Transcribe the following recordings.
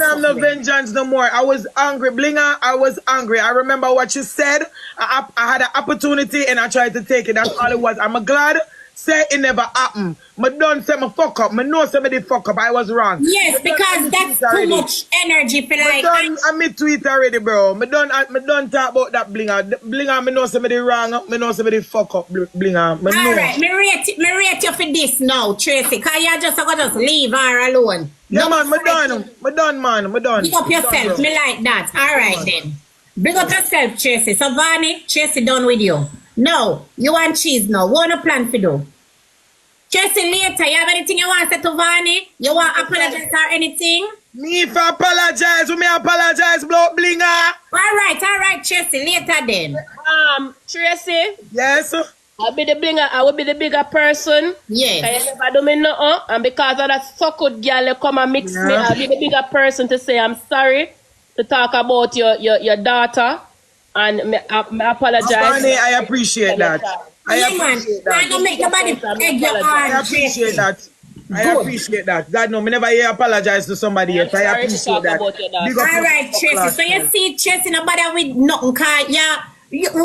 I'm no vengeance no more. I was angry. Blinger, I was angry. I remember what you said. I had an opportunity and I tried to take it. That's all it was. I'm glad say it never happened. I don't say me fuck up. I know somebody fuck up. I was wrong. Yes, because that's too much energy for like. I'm tweet already, bro. I don't talk about that blinger. Blinger, I know somebody wrong. I know somebody fuck up. Blinger. Alright, me rate you for this now, Tracy. Cause you just leave her alone. Yeah, man, I'm done, man. I'm done. Big up yourself. Me like that. Alright then. Big up yourself, Tracy. So Ivany, Tracy done with you. No, you want cheese now. What a plan for do? Tracy, later, you have anything you want to say to Ivany? You want to apologize or anything? Me if I apologize, we may apologize, blow blinger. Alright, Tracy, later then. Tracy? Yes. I will be the bigger person. Yes. I never do me nothing. And because of that so good girl you come and mix me, I'll be the bigger person to say I'm sorry, to talk about your daughter. And I apologize. Ivany, I appreciate that. I appreciate that. I don't make nobody beg your heart. I appreciate that. I appreciate that. God, no, me never hear apologize to somebody else. I appreciate that. Alright, Tracy. So you see, Tracy, nobody with nothing.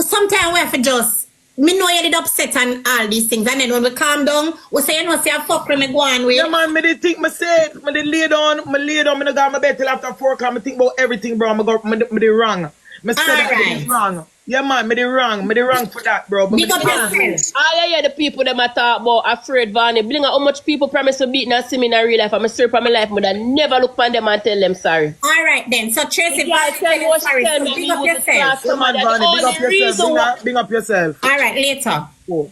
Sometimes we have to just, me know you did upset and all these things. And then when we calm down, we say, you know, say, fuck when me go on with. Yeah, man, me did think me said, me did lay down, me not got my bed till after 4 o'clock. Me think about everything, bro. Me did wrong. Me said that me did wrong. Yeah, man, me did wrong. Me did wrong for that, bro. Big up yourself. I the people that I talk about afraid, Ivany. Bling how much people promise to beat and see me in a real life. I'm a sorry for my life, but I never look upon them and tell them sorry. Alright then, so Tracy, Yeah, I tell you what sorry. tell So me. big up yourself. Yeah, man, Ivany, big up yourself. Alright, later. Oh.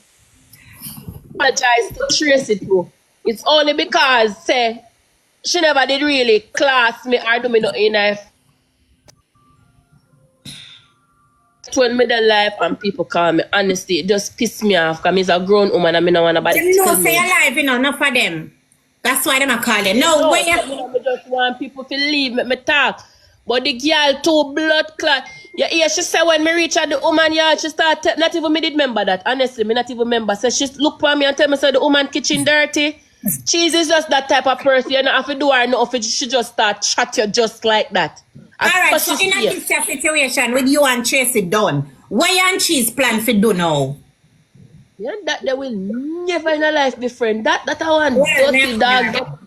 Apologize to Tracy too. It's only because say she never did really class me or do me nothing in life. When me the life and people call me, honestly, it just piss me off because I'm a grown woman and I don't want nobody You to know, tell say me. alive, you know, not for them. That's why them are calling. No, where you... I just want people to leave me talk. But the girl too blood clot. Yeah, she said when me reach at the woman yard, she start not even me did remember that. Honestly, me not even remember. So she look for me and tell me say the woman kitchen dirty. Cheese is just that type of person. You don't have to do her nothing. She just start chat you just like that. Alright, so in a this situation with you and Tracy done, what you and Cheese plan for do now? Yeah, that they will never in her life be friend. That I want dirty dog.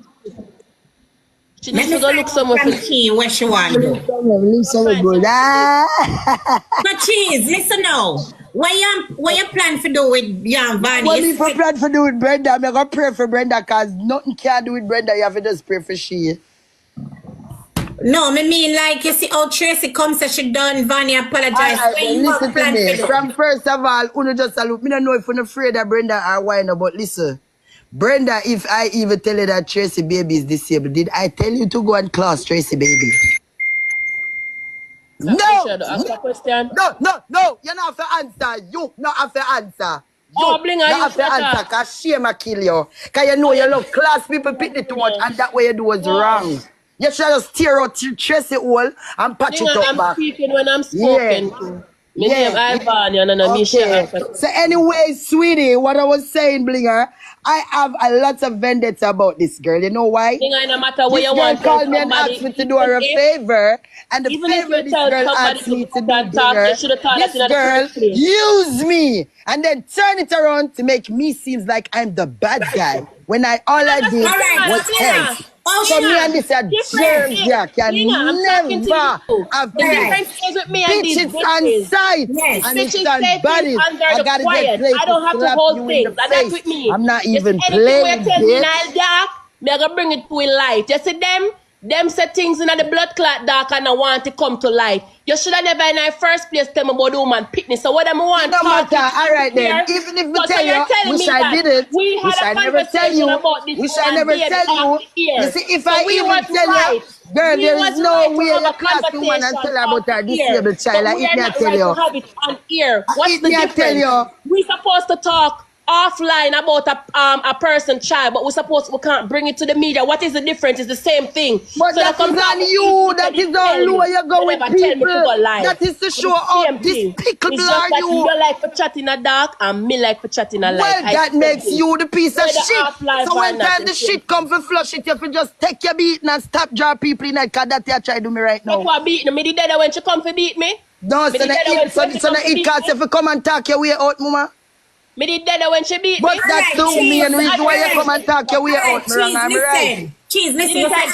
She needs to go look somewhere for Cheese, where she want to do. Listen, good. So Cheese, listen now. What you plan for do with you and Ivany? What if I plan for do with Brenda? I'm going to pray for Brenda because nothing can do with Brenda. You have to just pray for she. No, me mean like you see how Tracy comes and she done, Ivany apologize. Listen to me. From first of all, uno just salute. Me don't know if you're afraid that Brenda or why no, but listen. Brenda, if I even tell you that Tracy baby is disabled, did I tell you to go and class Tracy baby? No! No, you not have to answer. You not have to answer. Oh, Bling, you have to answer because shame will kill you. Because you know you love class people pity too much and that way you do was wrong. You should just tear out Tracy hole and patch it up I'm back. speaking when I'm spoken. Yeah. Okay. So anyway, sweetie, what I was saying, Blinger, I have a lot of vendetta about this girl. You know why? Blinger, no matter what this you girl want called me and asked me to do her a favor. And the even favor if this you tell girl somebody asked me to do, this girl use me and then turn it around to make me seem like I'm the bad guy. When all I did was help. So me and this are germs here can never have bitches on side and it's on bodies. I gotta get played I don't have to hold things. That's with me. I'm not even playing, bitch. Me I gotta bring it to a light. You see them say things in the blood clot dark and I want to come to light. You should have never in the first place tell me about the woman pitness. So what am I want no matter, alright then. Even if we tell you, wish I did it. Wish I never tell you. Wish I never tell you. You see, if I even tell you, girl, there is no way you class the woman and tell her about her disabled child. Like, if me I tell you. Have it on ear. What's if the me I difference? tell you. We supposed to talk offline about a person child, but we can't bring it to the media. What is the difference? It's the same thing. But so that is on you. That is on you. You go with people. That is to show up. This pickle are you. You like for chat in the dark, and me like for chat in the light. Well, that makes you the piece of shit. So when time the shit come for flush it, you have to just take your beat and stop draw people in that, because that's what you try to do me right now. What beat me? The dead when she come for beat me? No, so the it cause if you come and talk your way out, mama. Me did dead when she beat but me. But that's the main reason why you come and talk your way out, Cheese, right? Cheese, listen, you said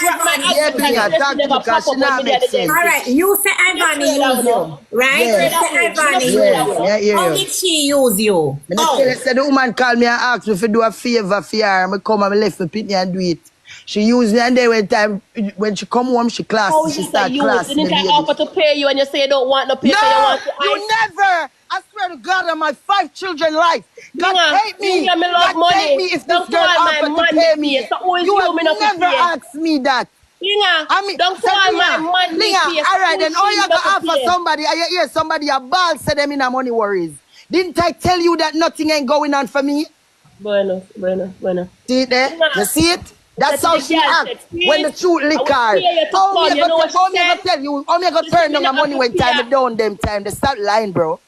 Alright, you say Ivany use you, right? Yeah. You say Ivany use you. How did she use you? The woman called me and asked me if I do a favor for her. I come and I left me pitney and do it. She used me, and then when she come home, she class. She start class. Didn't I offer to pay you and you say you don't want no pay? No, you never. I swear to God on my 5 children life. God hate me. God hate me if this girl offered to pay me. You have never asked me that. Don't call my money. Alright, then all you got offer somebody, I hear somebody a ball say them in a money worries. Didn't I tell you that nothing ain't going on for me? Bueno. See it there? You see it? That's how she acts when the truth lick her. How me gonna tell you? How me gonna turn down the money when time down them time? They start lying, bro.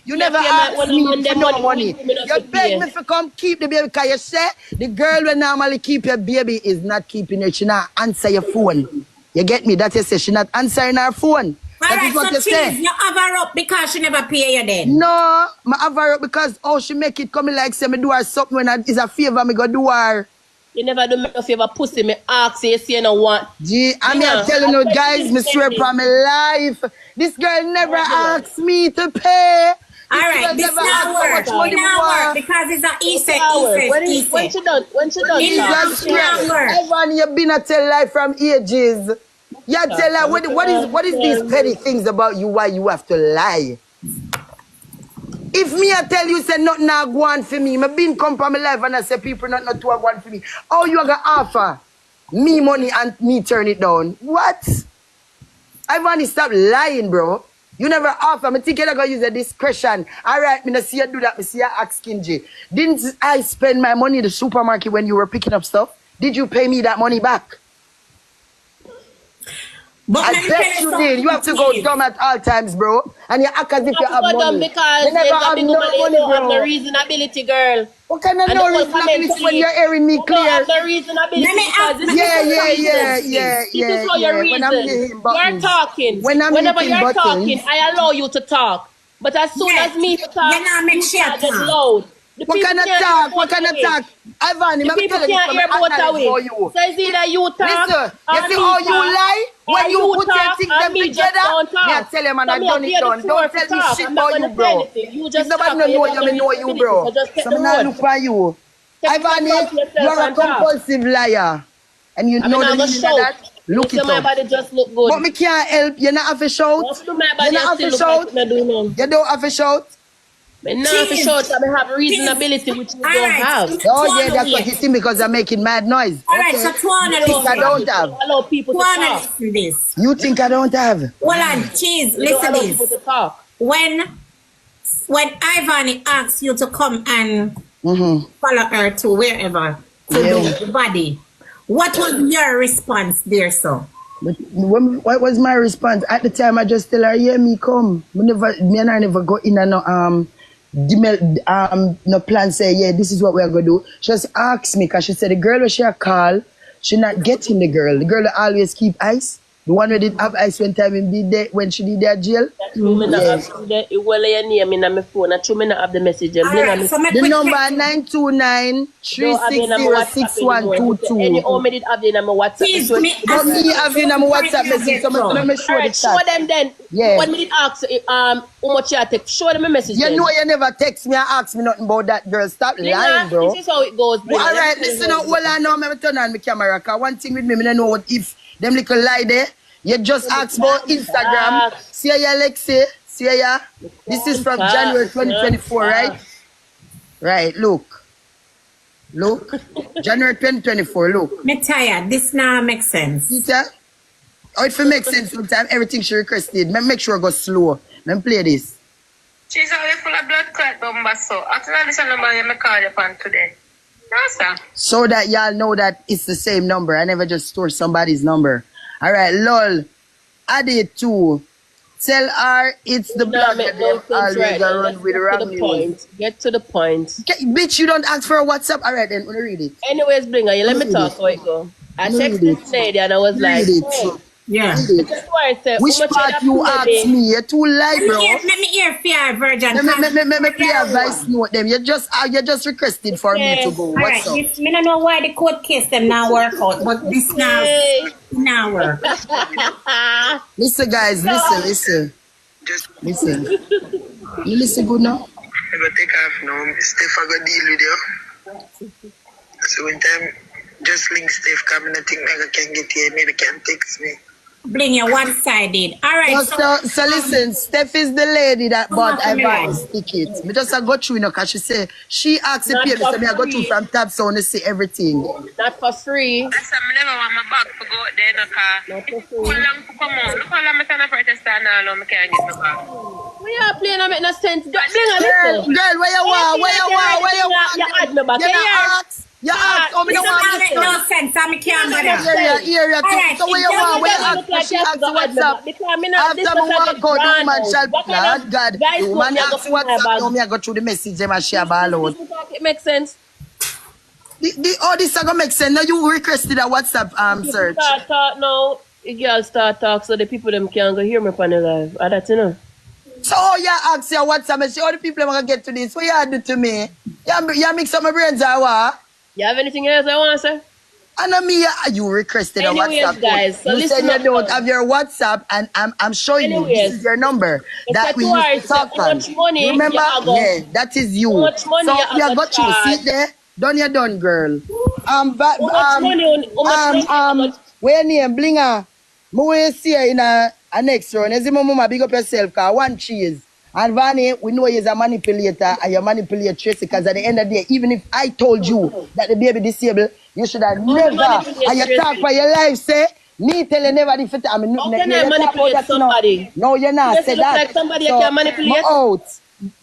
You never ask me for no money. You beg me to come keep the baby because you say the girl will normally keep your baby is not keeping it. She not answer your phone. You get me? That you say she not answering her phone. That is what you say. You have her up because she never pay you then? No, I have her up because she make it come like say me do her something when it's a favor me go do her. You never do me no favor pussy, me ask you say you no want. Gee, I'm telling you guys, me swear from my life. This girl never asked me to pay. Alright, this not work. It not work because it's an Easter. When she done? Ivany, you been a tell lie from ages. You tell her what is these petty things about you why you have to lie? If me I tell you say nothing not go on for me, I been come from my life and I say people not to go on for me. Oh, you are gonna offer me money and me turn it down. What? Ivany, stop lying, bro. You never offer. I think you're gonna use a discretion. Alright, me not see you do that, me see you ask Skingy. Didn't I spend my money in the supermarket when you were picking up stuff? Did you pay me that money back? But I bet you did. You have to go dumb at all times, bro. And you act as if you have money. Because you never have no money, bro. Have the reasonability, girl. What kind of no reasonability when you're hearing me clear? Have the reasonability. Yeah. This is for your reason. You're talking. Whenever you're talking, I allow you to talk. But as soon as me to talk, you start get loud. What kind of talk? What kind of talk? Ivany, the people can't hear both away. So it's either you talk. Listen, you see how you lie? When you put your things them together, me tell them and I done it done. Don't tell me shit about you, bro. If nobody know you, bro. So I'm not look for you. Ivany, you're a compulsive liar. And you know the reason of that? Look it up. My body just look good. But me can't help. You not have a shout. You not have a shout. You don't have a shout. But now for sure, I have reasonability, which you don't have. Oh yeah, that's what you see because I'm making mad noise. Alright, so Twana, I don't have. Allow people to talk. Listen this. You think I don't have? Hold on, Cheese, listen this. When Ivany asks you to come and follow her to wherever to do the body, what was your response there, so? What was my response? At the time, I just tell her, yeah, me come. Me and I never go in and no plan say, yeah, this is what we're going to do. She just asked me, because she said the girl when she a call, she not getting the girl. The girl that always keep ice. The one who did have ice when she did their jail. It will your name in my phone. I true me not have the message. The number 929-360-6122. Any home did have in my WhatsApp. But me have in my WhatsApp message. So let me show the chat. Show them then. Yeah. When me did ask how much you take, show them a message. You know you never text me and ask me nothing about that girl. Stop lying, bro. This is how it goes. Well, alright, listen up. Well, I know I'm going to turn on my camera. Because one thing with me, I don't know what if them little lie there. You just asked about Instagram. See ya, Alexi. See ya. This is from January 2024, right? Right, look. Look. January 2024, look. Me tired. This now makes sense. See ya? Oh, if it makes sense sometimes, everything she requested. Make sure I go slow. Let me play this. She's always full of blood clot number, so after this number you may call upon today. No, sir. So that y'all know that it's the same number. I never just store somebody's number. All right, lol. Add it too. Tell her it's the blood that them always right. run with Get to wrong the point. Get to the point. Okay, bitch, you don't ask for a WhatsApp. All right, then we'll read it. Anyways, Blinger, you let me talk how it go. I texted this lady and I was like, Read it. hey, Yeah. Read it. this is why I said, Which how much part you ask me? You're too light, bro. Let me hear fear, Virgin. Let me play a voice note them. You just requested for me to go. All right, What's up? this, me don't know why the court case them now work out, but this now work. Listen, guys, listen. Listen. You listen good now? I go take off now. Steph, I go deal with you. So when time, just link Steph, come and I think I can get here. Maybe can text me. Bling you one-sided. All right. So listen, Steph is the lady that bought Ivany's ticket. Me just go through, because she asked the payment, so me I go through from tab so to see everything. not for free. I said, I never want my bag to go out there, no car. Not for How free. long to come on? Look how long I stand up for the stand now, I can't get my bag. We are playing, I make no sense. Blinger, Girl, listen. where you want? Where you want? Where you want? You add me back. You Yeah. ask. You ask. Oh, me This don't want don't to make no sense. I'm a camera. area too. Alright, So where you it want? Where you doesn't ask? look like She you have asked to you add what's me up. back, because me not- this After was me a walk bit out, the woman grand shall out. What kind Lord of God. guys The woman go ask to what's my up. bag? Now me I go through the message them and share ball out. It makes sense. This is gonna make sense. Now you requested a WhatsApp search. Start talk now. The girl start talk so the people them can go hear me on the live. Ah, that you know. So you ask your WhatsApp and say all the people are gonna get to this. What you do to me? You mix up my brains or what? You have anything else I want to say? And you requested a Anyways, WhatsApp. guys, so you said listen you up don't now. have your WhatsApp, and I'm showing you Anyways, this is your number it's that a we tour, used to talk how on. much money You remember? you are go- Yeah, that is you. How much money so you are you go got you. See charge? it there? Done you done, girl. But How much money you got- where name Blinger? Me will see you in a next round. You see my mama big up yourself, cause one cheese. And Vani, we know you're a manipulator and you manipulate Tracy, because at the end of the day, even if I told you that the baby disabled, you should have never, manipulate and you Tracy? talk for your life, say, me tell you never defeat. I mean, How can I manipulate somebody? No, you're not. Tracy Say look that. like somebody you can manipulate? Me out.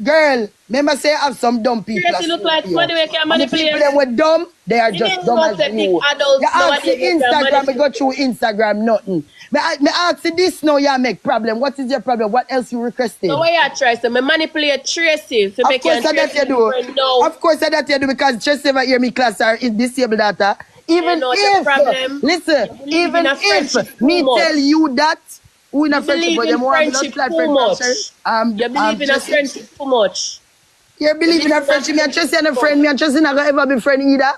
Girl, remember say I have some dumb people. Tracy look like somebody you can And the manipulate? people that were dumb, they are You just didn't dumb know as say you. big adults You ask nowadays the you can Instagram, we manipulate. go through Instagram, nothing. Me ask you this now, you make problem. What is your problem? What else you requested? So what you try to manipulate Tracy to Of make course, that you do. No. Of course, that you do, because Tracy never hear me class or is disabled data. Even know the if, problem. listen, You believe even in a friendship if too me much. tell you that, who in a You friendship, believe but in them want friendship blood too friend much. friendship. You believe in a Tracy- friendship too much. You believe in a friendship. Me and Tracy and a friend. Me and Tracy not gonna ever be friend either.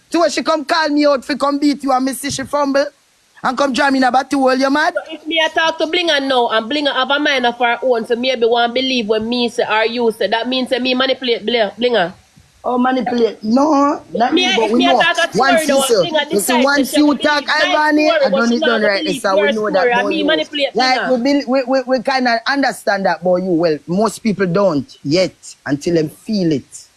So when she come call me out, for come beat you and me see she fumble and come drive me in a battle hole, you mad? So if me I talk to Blinger now and Blinger have a mind of her own, so maybe one believe when me say or you say, that means that me manipulate Blinger. Oh, manipulate. No, not me, but If we me know. talk a Once story you now, say, Blinger you see, decides once she you believe talk my Ivany, story, I but done she it not done gonna right. believe So we your know story, that and about me you. manipulate Like, Blinger. we kind of understand that about you. Well, most people don't yet until they feel it.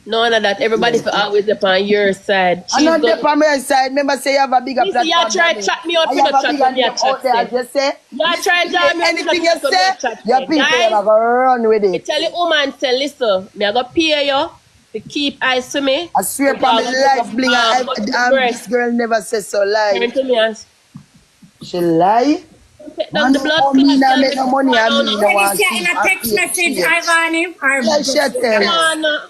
None of that. Everybody for always upon your side. I'm not there on my side. Remember, say you have a bigger You see, platform. you try than me. chat me out I for have the a chat bigger when you name chat out there. say. Just say, You try draw me out for anything the you chat when say, you chat your say. people Guys, are going to run with I it. tell the woman, say, listen, me I go pay you to keep eyes to me. I swear upon my life, Blinger, this girl never says so lie. Turn to me and She lie? take down the blood Oh, me clot, not girl, make no me money, go I down. mean, no one Is there in a text message, Ivany? Yeah, she tell. Come on.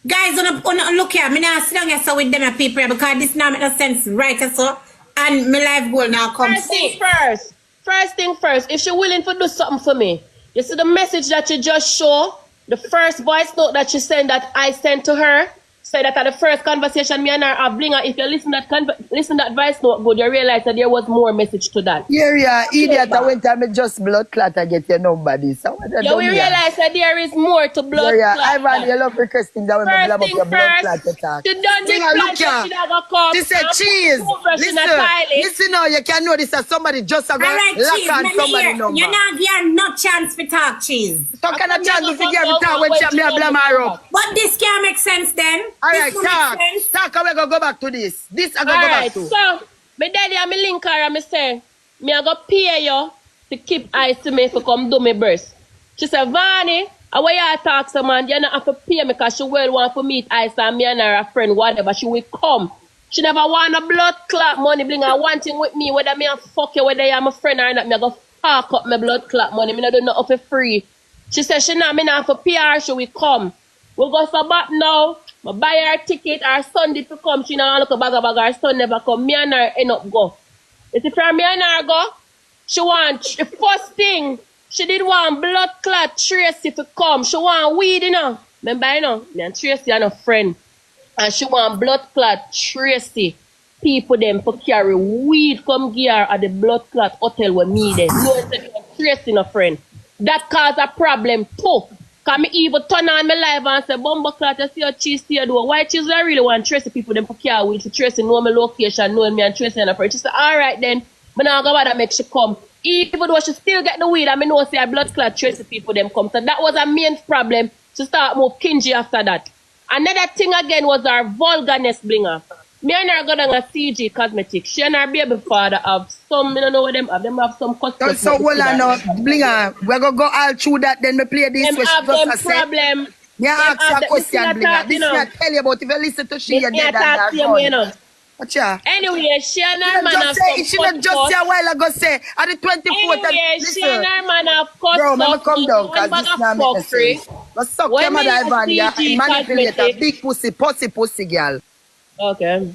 Guys, look here. Me now sit down here so with them people here, because this now make no sense, right? So, and my life goal now comes. First thing first. First thing first. If she willing to do something for me, you see the message that you just show, the first voice note that she sent that I sent to her, say that at the first conversation me and her have Blinger. If you listen that voice note good, you realize that there was more message to that. Yeah, idiot. I went and just blood clot and get your number. This. So what Yeah, we realize that there is more to blood clot. Ivan, you love requesting that when we blab up your blood clot to talk. She done this Blinger, plan, look she here. never come. She said, cheese. Listen now, you can know this as somebody just have All right, cheese, lock on let me somebody hear. number. You're not getting no chance to talk, cheese. So can a chance to figure every time when she blab her up. But this can't make sense then. All right, This don't make sense. talk, and we go back to this. This I go go back Alright, to. so my daddy and me link her and me say, me I go pay you to keep eyes to me to come do my birth. She said, Vani, why you talk to man? You not have to pay me because she will want to meet Ice and me and her a friend, whatever. She will come. She never want a blood clot money. Bring her one thing with me, whether me a fuck you, whether I'm a friend or not, me go fuck up my blood clot money. Me not do nothing for free. She said she not, me not have to pay her, she will come. We'll go for back now. I buy her ticket, her son did to come. She not look a bag, her son never come. Me and her end up go. You see, from me and her go, she want, the first thing, she did want blood clot Tracy to come. She want weed, you know. Remember, you know, me and Tracy are no friend. And she want blood clot Tracy. People them for carry weed come gear at the blood clot hotel with me then. No, Tracy no friend. That cause a problem too. Cause me even turn on my live and say, Bumbo clot, I see your cheese here do. Why cheese I really want Tracy people them for carry weed for Tracy know my location, knowing me and Tracy and a friend. She said, alright then, but now go bother make she come. Even though she still get the weed, I know say a blood clot Tracy people them come. So that was a main problem. She start move kingy after that. Another thing again was our vulgarness blinger. Me and her got on a CG cosmetics. She and her baby father have some, I don't know what them have. Them have some cosmetics. So hold on now, blinger. We're gonna go all through that, then we play this. Them have them problem. Yeah, ask a question, blinger. This is not tell you about. If you listen to she, you're dead and that. Watcha. Anyway, she and her man have some she not just say a while ago say at the 24th. Anyway, she and her man have cut. Bro, let me come down because this not make sense. But suck your mother Ivany, you manipulate a big pussy girl. Okay.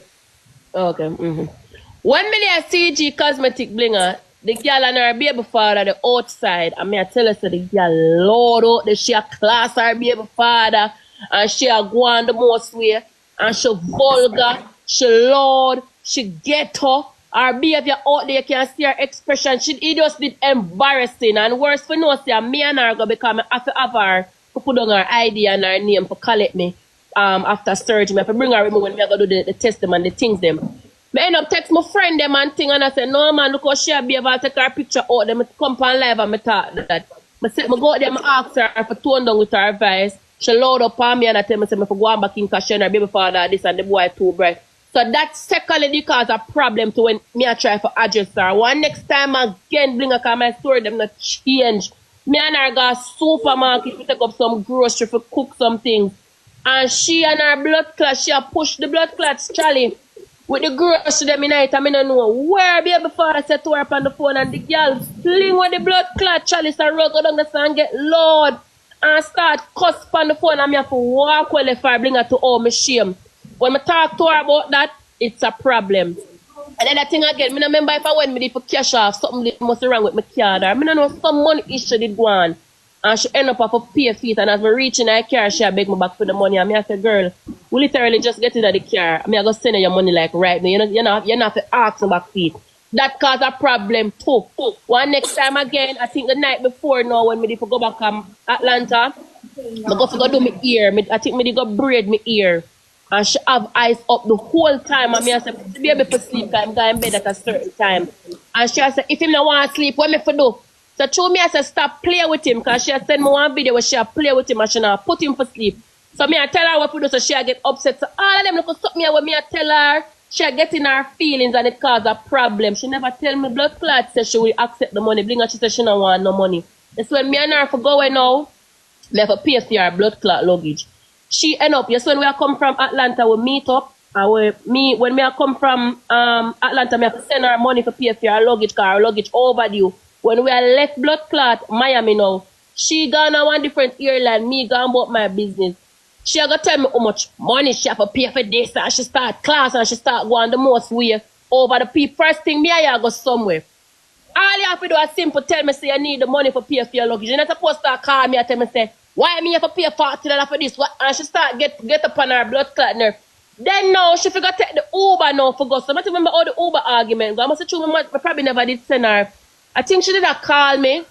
When me there CG cosmetic blinger, the girl and her baby father the outside, and me I tell her so the girl load out the she a class her baby father and she a go on the most way and she vulgar, she loud, she ghetto. Her behavior out there, you can see her expression. It just did embarrassing and worse for no say me and her go become I have to have her to put on her ID and her name to collect me. After surgery, I have to bring her with me when we go do the test them and the things them. I end up text my friend them and thing and I say, no man, look how she be able to take her picture out them, come on live and I talk that. I go out there and ask her for tone down with her advice. She load up on me and I tell me, if I go on back in because she and her baby father this and the boy too bright. So that secondly cause a problem to when me I try for address her. One next time again bring her my story them not change. Me and her go supermarket to take up some grocery for cook some things. And she and her blood clot, she push the blood clots, Charlie, with the grocery them in night. I mean, I know where baby father said to her up on the phone and the girl fling with the blood clot, Charlie, so rug down the sun, get loud and start cuss on the phone and me have to walk well if I bring her to all my shame. When I talk to her about that, it's a problem. And then that thing again, I remember if I went me for cash off, something must be wrong with my card. I know some money issue did go on. And she end up off a pay feet and as me reaching her car, she beg me back for the money. And me I say, girl, we literally just get into the car. I go send her your money like right now. You know have to ask me back feet. That cause a problem too. One next time again, I think the night before now when me did go back Atlanta, I go do my ear. I think me did go braid my ear. And she have eyes up the whole time. And me I say, baby for sleep time, I'm going in bed at a certain time. And she said, if him not want to sleep, what me for do? So through me I said stop play with him because she had sent me one video where she play with him and she now put him for sleep. So me I tell her what to do so she get upset. So all of them look suck me when me I tell her she get in her feelings and it cause a problem. She never tell me blood clot said she will accept the money. Bring her she said she don't want no money. That's when me and her for going now, me have to pay for her blood clot luggage. She end up, yes when we come from Atlanta we meet up and when me I come from Atlanta me have to send her money for pay for her luggage because her luggage overdue. When we are left blood clot Miami now, she gone on one different airline, me gone about my business. She a go tell me how much money she have to pay for this and she start class and she start going the most way over the people. First thing me I go somewhere. All you have to do is simple tell me say you need the money for pay for your luggage. You're not supposed to call me and tell me say, why me have to pay $40 for this? What? And she start get up on her blood clot nerve. Then now she forgot to take the Uber now for go. So I don't remember all the Uber argument. I must say true, I probably never did send her. I think she did a call me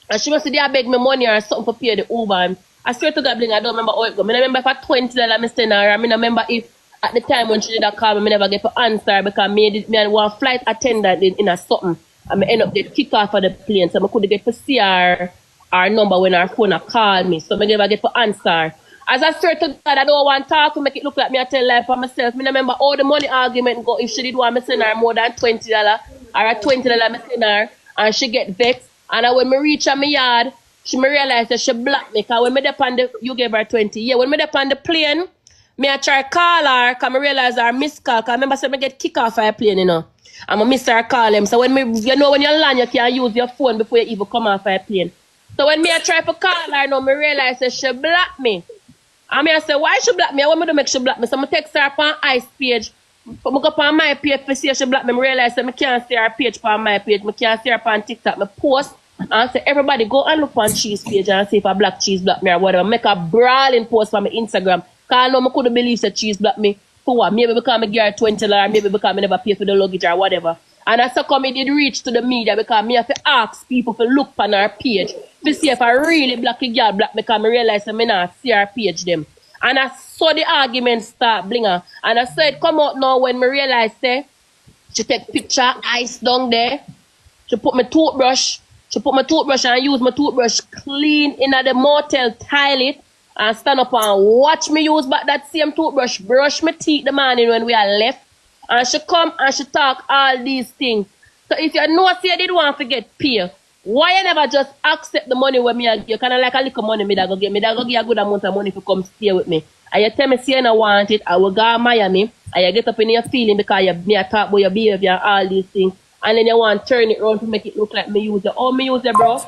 and she must say they beg me money or something for pay the Uber. And I swear to God, I don't remember how it go. I remember if I $20 I send her. I remember if at the time when she did a call me, I never get to answer because me one flight attendant in a something. And I end up get kicked off of the plane. So I couldn't get to see her number when her phone called me. So I never get to answer. As I swear to God, I don't want to talk to make it look like me I tell life for myself. I remember all the money argument go if she did want me send her more than $20 or a $20 I send her. And she get vexed. And when me reach my yard, she me realize that she blocked me. Cause when me up on the, you gave her 20. Yeah, when me up on the plane, me I try call her, cause me realize her missed call. Cause I remember say me get kicked off her plane, you know. And I miss her call him. So when me, you know, when you land, you can use your phone before you even come off her plane. So when me I try to call her, now me realize that she blocked me. And me I say, why she block me? I want me to make she block me. So I text her on Ice page. But I go on my page to see she block me. I realize that I can't see her page on my page. I can't see her on TikTok. I post and say, everybody go and look on Cheese page and see if a black Cheese block me or whatever. Make a brawling post for my Instagram. Because I know I couldn't believe that Cheese block me. For what? Maybe because I get her $20 or maybe because I never pay for the luggage or whatever. And that's how come it did reach to the media because me have to ask people to look on her page to see if I really black a girl black because I realize that I not see her page them. And I saw the argument start blinger. And I saw it come out now when I realized that she take picture, ice down there. She put my toothbrush. And use my toothbrush clean in the motel toilet. And stand up and watch me use back that same toothbrush. Brush my teeth the morning when we are left. And she come and she talk all these things. So if you know say you did want to get paid, why you never just accept the money when me I give you? Kind of like a little money me that go get me. That go give you a good amount of money to come stay with me. And you tell me say you don't want it, I will go to Miami. And you get up in your feeling because you me talk about your behavior and all these things. And then you want to turn it around to make it look like me use it. Oh, me use it, bro.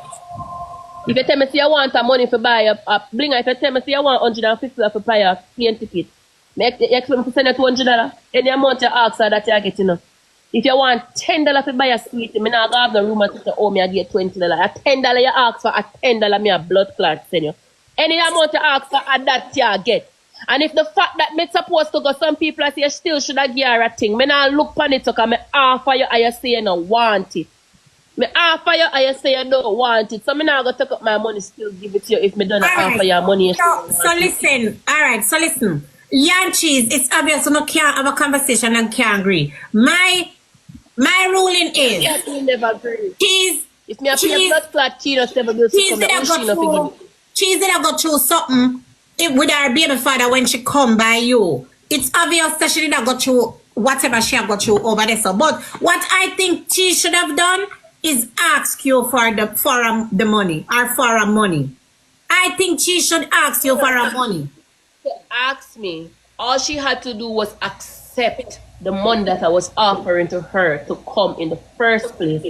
If you tell me say you want some money to buy a blinger, if you tell me say you want $150 to buy a plane ticket, you expect me to send you $200. Any amount you ask her that you get, you know. If you want $10 to buy a sweet, me not have the room and say, oh, me I get $20. A $10 you ask for, a $10 me a blood clot send you. Any amount you ask for, that you get. And if the fact that me supposed to go, some people say you still should have give her a thing. Me not look on it because me offer you and you say you don't want it. Me offer you and you say you don't want it. So me not going to take up my money still give it to you if me don't offer you money. So listen, alright, so listen. Yan Cheese, it's obvious you can't have a conversation and can't agree. My ruling is yes, we never agree. Cheese. If me a pay blood clot, Cheese never be able to come down. Cheese did go through something with her baby father when she come by you. It's obvious that she did go through whatever she have got through over there. So, but what I think Cheese should have done is ask you for the money or for a money. I think Cheese should ask you for a money. To ask me, all she had to do was accept the money that I was offering to her to come in the first place.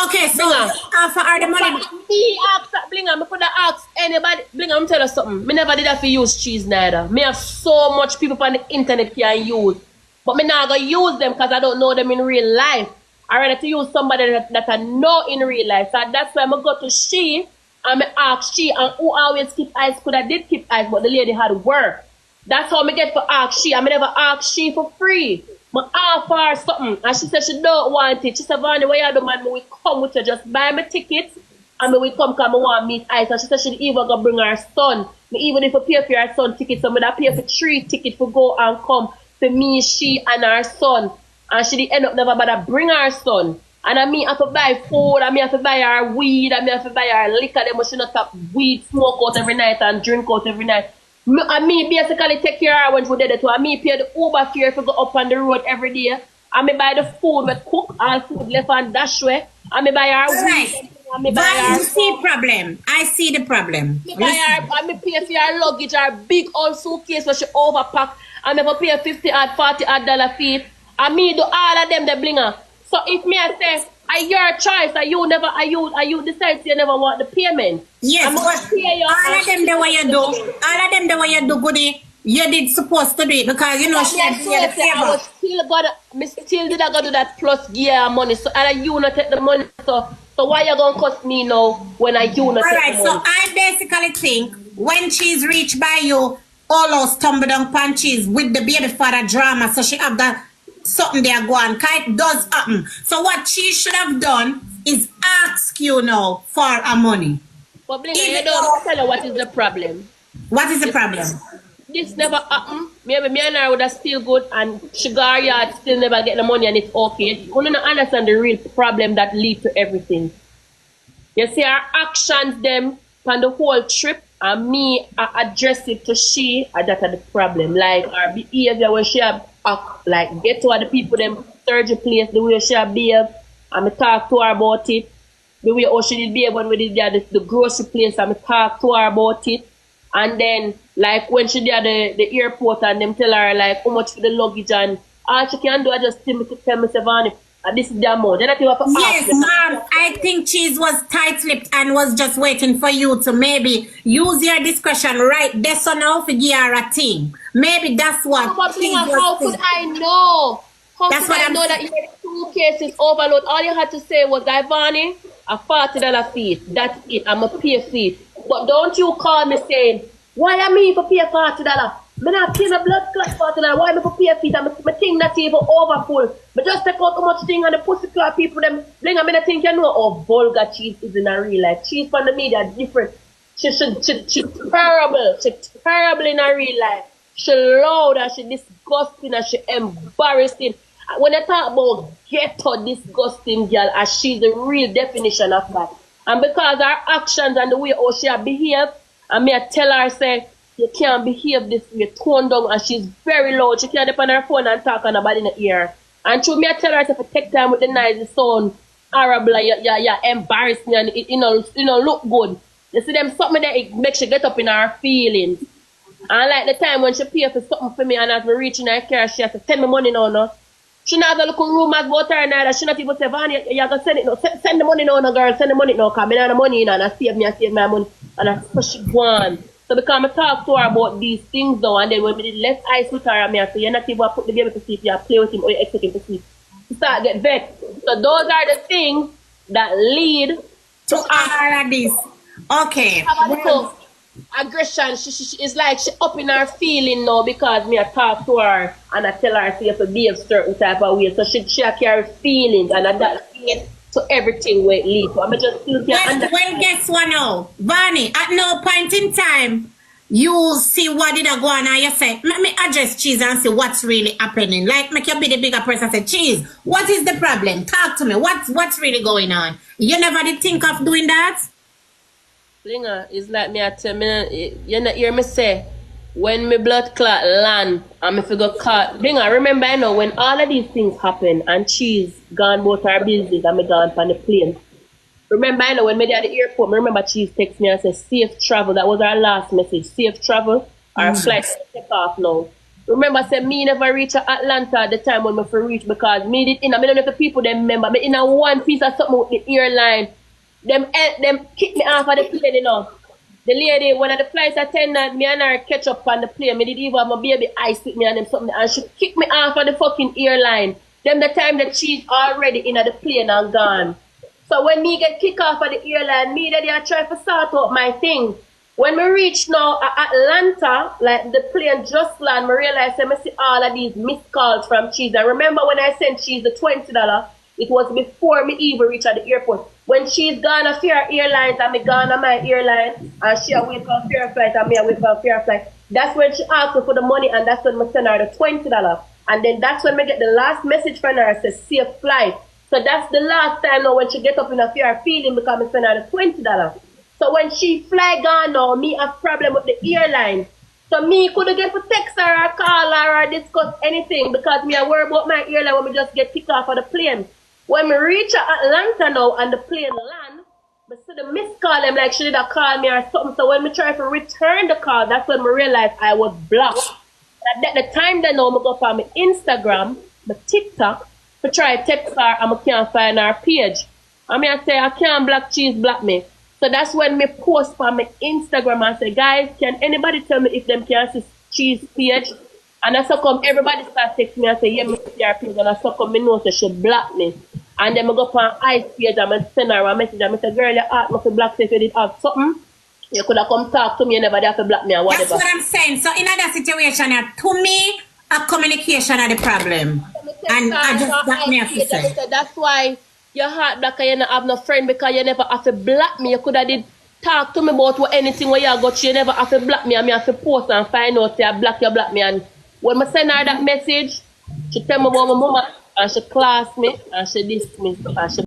Okay, so offer her the money. Me ask that Blinger, me could have asked anybody. Blinger, I'm tell you something. Me never did that for use Cheese neither. Me have so much people on the internet can use. But me not gonna use them because I don't know them in real life. I rather to use somebody that I know in real life. So that's why I go to she and I ask she, and who always keep eyes, could I did keep eyes, but the lady had work. That's how I get for ask she. I never ask she for free. I offer her something, and she said she don't want it. She said, Vani, why you do, man? Me will come with you, just buy me tickets, and me will come because I want to meet Ice. And she said she even gonna bring her son. Me even if I pay for her son tickets, so I pay for 3 tickets to go and come for me, she, and her son. And she did end up never bother bring her son. And I mean, I have to buy food, I mean, I have to buy her weed, I mean, I have to buy her liquor. Then she not have weed, smoke out every night and drink out every night. I mean, basically take care of her when she did it too. I mean, pay the Uber fare to go up on the road every day. I mean, buy the food, but cook all food left and dash way. I mean, buy her weed. I mean, buy her. I see problem. I see the problem. I mean, pay for her luggage, her big old suitcase where she overpack. I never pay $50 or $40 fee. I mean, do all of them the blinger. So if me I say, are your choice, are you decide you never want the payment? Yes, I'm gonna pay you. All of them the way you do. All of them the way you do, goody. You did supposed to do it because you know she had the favor. I was still did I go do that plus gear money. So and you not take the money. So why you gonna cost me now when I you not take the money? Alright, so I basically think when she's reached by you, all those tumble down punches with the baby father drama, so she have that something there go on. It does happen. So what she should have done is ask you now for a money. But Blinga, you don't tell her what is the problem. What is the problem? This never happened. Maybe me and her would have still good and sugar yard still never get the money and it's okay. You don't understand the real problem that leads to everything. You see her actions them on the whole trip and me I address it to she and that's the problem. Like her behavior when she have like get to other people them surgery place the way she have behave and I talk to her about it the way how she did behave when we did the grocery place and me talk to her about it. And then, like, when she did at the airport and them tell her, like, how much for the luggage and all she can do, I just tell me, Ivany, this is the amount. Then I think yes, ma'am. I think Cheese was tight-lipped and was just waiting for you to maybe use your discretion right there so now for give her a thing. Maybe that's what. How could I know? How could I know that you had 2 cases overload? All you had to say was, Ivany, a $40 fee. That's it. I'm a pay fee. But don't you call me saying, why am I for pay $40? I'm not paying a blood clot $40. Why am I for pay a fee? I'm think not even overfull. But just take out too much thing on the pussy clot people. Them bring a minute think you know how vulgar Cheese is in a real life. Cheese from the media is different. She's terrible. She's terrible in a real life. She loud and she disgusting and she embarrassing. When I talk about ghetto disgusting girl, and she's the real definition of that. And because her actions and the way how she behave, and me I tell her, say, you can't behave this way, tone down, and she's very loud. She can't depend on her phone and talk on nobody in the ear. And through me I tell her to take time with the noisy sound, horrible, you embarrass me, and it look good. You see them something that it makes she get up in her feelings. And like the time when she pay for something for me and as we reach in her car, she has to send me money now, no. She not gonna look rumors about her now. She not even say, Vanya, you're gonna send it now. Send the money now, no girl, send the money now, because I don't have the money and I save my money. And that's she go on. So because I talk to her about these things though, and then when we did less ice with her, I say, you're not even put the baby to sleep, you play with him or you expect him to sleep. She start get vexed. So those are the things that lead to all of this. Okay. Well, aggression, she is like she up in her feeling now because me I talk to her and I tell her she have to behave certain type of way. So she carry feelings and that leads to everything where it leads. So I'm just still when guess what now? Vany, at no point in time you see what did I go on and you say, let me address Cheese and see what's really happening. Like make you be the bigger person and say, Cheese, what is the problem? Talk to me. What's really going on? You never did think of doing that? Blinger, it's like me I tell me, you not hear me say, when my blood clot land and me figure caught. Blinger, remember I know when all of these things happen and Cheese gone about her business and me gone on the plane. Remember I know when me at the airport, remember Cheese text me and say safe travel. That was our last message. Safe travel. Our flight take off now. Remember I said me never reach Atlanta at the time when me for reach because me did in I don't know if the people them remember me in a one piece of something with the airline. Them kick me off of the plane, you know. The lady, one of the flight attendant, me and her catch up on the plane. Me did even have my baby ice with me and them something. And she kicked me off of the fucking airline. Them the time that she's already in the plane and gone. So when me get kicked off of the airline, me that I try to sort out my thing. When we reach now Atlanta, like the plane just land, I realize I see all of these missed calls from Cheese. I remember when I sent Cheese the $20, it was before me even reach at the airport. When she's gone a fair airlines and me gone on my airline and she away for a fair flight and me away for a fair flight, that's when she asked me for the money and that's when I send her the $20. And then that's when I get the last message from her says safe flight. So that's the last time now when she get up in a fair feeling because I send her the $20. So when she fly gone now, me have problem with the airline. So me couldn't get to text her or call her or discuss anything because me I worry about my airline when we just get kicked off of the plane. When we reach Atlanta now and the plane land, I see the missed call them like she did a call me or something. So when we try to return the call, that's when we realized I was blocked. At the time then now, I go for my Instagram, my TikTok, to try to text her and I can't find her page. And I say, I can't block Cheese, block me. So that's when me post on my Instagram and say, guys, can anybody tell me if them can see Cheese page? And I so come everybody start texting me and say, yeah, me see her page. And I so come me know so she block me. And then I go on Ice page and I send her a message and I say, girl, you asked me to block me if you did have something. You could have come talk to me, you never have to block me or whatever. That's what I'm saying. So in that situation, to me, a communication is the problem. And I just got me to say. That's why your heart black and you don't have no friend because you never have to block me. You could have did talk to me about anything where you got, you never have to block me and me have to post and find out say you block me. And when I send her that message, she tell me about my mama and she class me and she diss me and she